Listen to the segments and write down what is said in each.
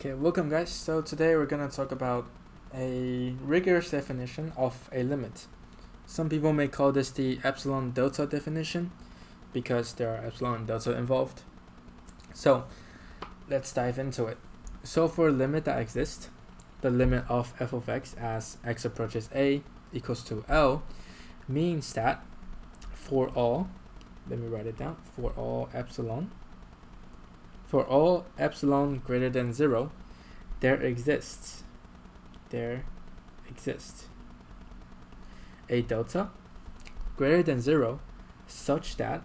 Okay, welcome guys. So today we're gonna talk about a rigorous definition of a limit. Some people may call this the epsilon delta definition because there are epsilon and delta involved. So let's dive into it. So for a limit that exists, the limit of f of x as x approaches a equals to L means that for all, let me write it down, for all epsilon greater than 0, there exists a delta greater than 0 such that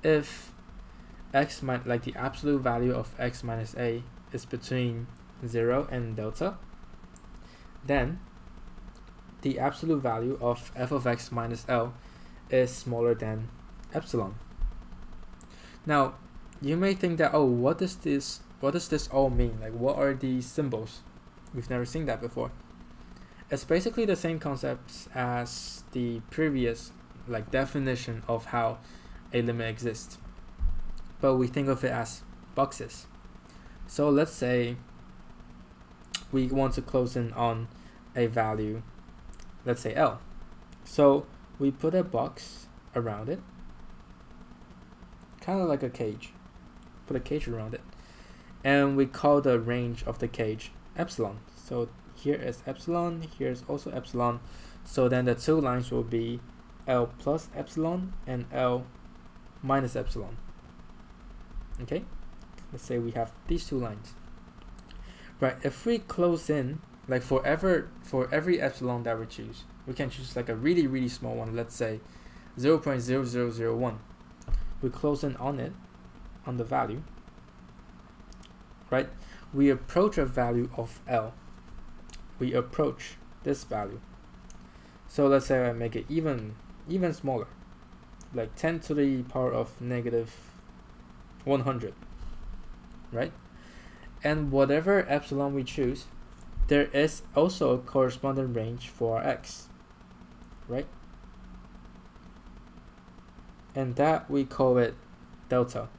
if x like the absolute value of x minus a is between 0 and delta, then the absolute value of f of x minus L is smaller than epsilon. Now you may think that, oh, what does this all mean? Like, what are these symbols? We've never seen that before. It's basically the same concepts as the previous definition of how a limit exists, but we think of it as boxes. So let's say we want to close in on a value, let's say L. So we put a box around it, kind of like a cage. Put a cage around it, and we call the range of the cage epsilon. So here is epsilon, here is also epsilon. So then the two lines will be L plus epsilon and L minus epsilon. Okay, let's say we have these two lines. Right, if we close in, like for every epsilon that we choose, we can choose like a really small one, let's say 0.0001. we close in on it, on the value, right? We approach a value of L. We approach this value. So let's say I make it even smaller, like 10 to the power of negative 100, right? And whatever epsilon we choose, there is also a corresponding range for our x, right? And that we call it delta.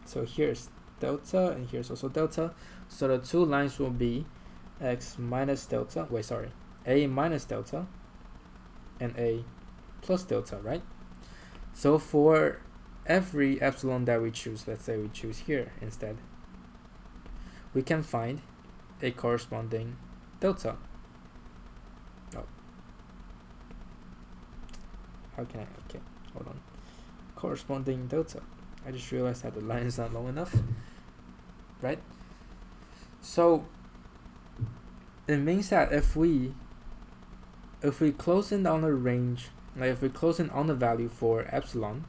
So here's delta and here's also delta. So the two lines will be x minus delta, a minus delta and a plus delta, right? So for every epsilon that we choose, let's say we choose here instead, we can find a corresponding delta. Oh, how can I, okay, hold on. Corresponding delta. I just realized that the line is not long enough, right? So it means that if we close in on a range, like if we close in on the value for epsilon,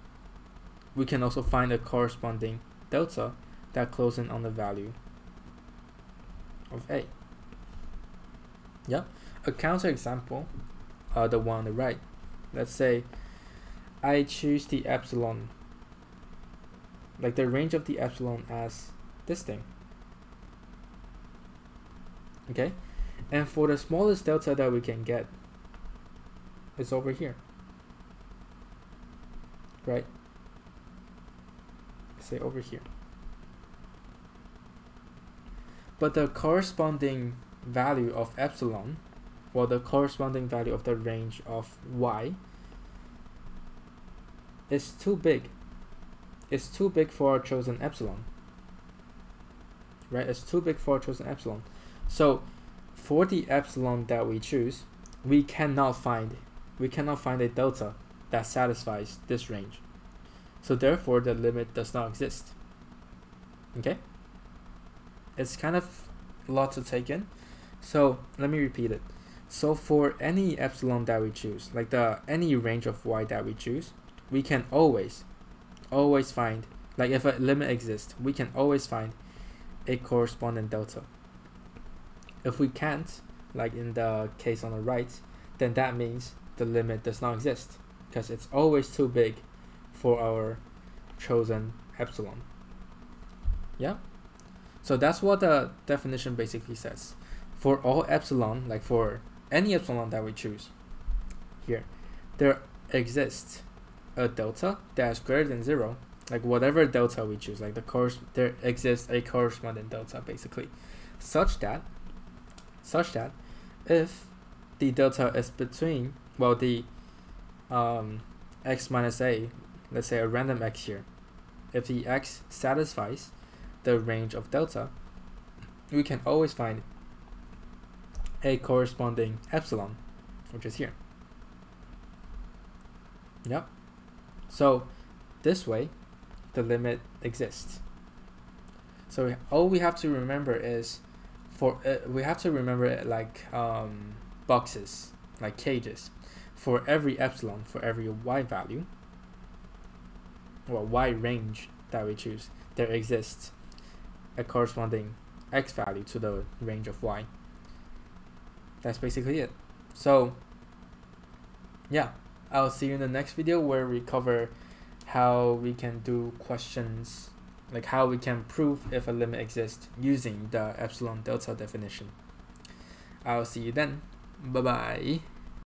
we can also find a corresponding delta that close in on the value of a. Yeah, a counter example, the one on the right. Let's say I choose the epsilon, like the range of the epsilon as this thing. Okay, and for the smallest delta that we can get is over here, right? Say over here. But the corresponding value of epsilon, or the corresponding value of the range of y, is too big. It's too big for our chosen epsilon, right? It's too big for our chosen epsilon. So for the epsilon that we choose, we cannot find a delta that satisfies this range. So therefore the limit does not exist. Okay? It's kind of a lot to take in. So let me repeat it. So for any epsilon that we choose, like any range of y that we choose, we can always find, like if a limit exists, we can always find a corresponding delta. If we can't, like in the case on the right, then that means the limit does not exist because it's always too big for our chosen epsilon. Yeah? So that's what the definition basically says. For all epsilon, like for any epsilon that we choose here, there exists a delta that is greater than 0 like whatever delta we choose, like there exists a corresponding delta basically, such that if the delta is between, well, the x minus a, let's say a random x here, if the x satisfies the range of delta, we can always find a corresponding epsilon, which is here. Yep. So this way the limit exists. So all we have to remember is we have to remember it like boxes, like cages. For every epsilon, for every y value, or y range that we choose, there exists a corresponding x value to the range of y. That's basically it. So yeah, I'll see you in the next video where we cover how we can do questions, like how we can prove if a limit exists using the epsilon delta definition. I'll see you then. Bye bye.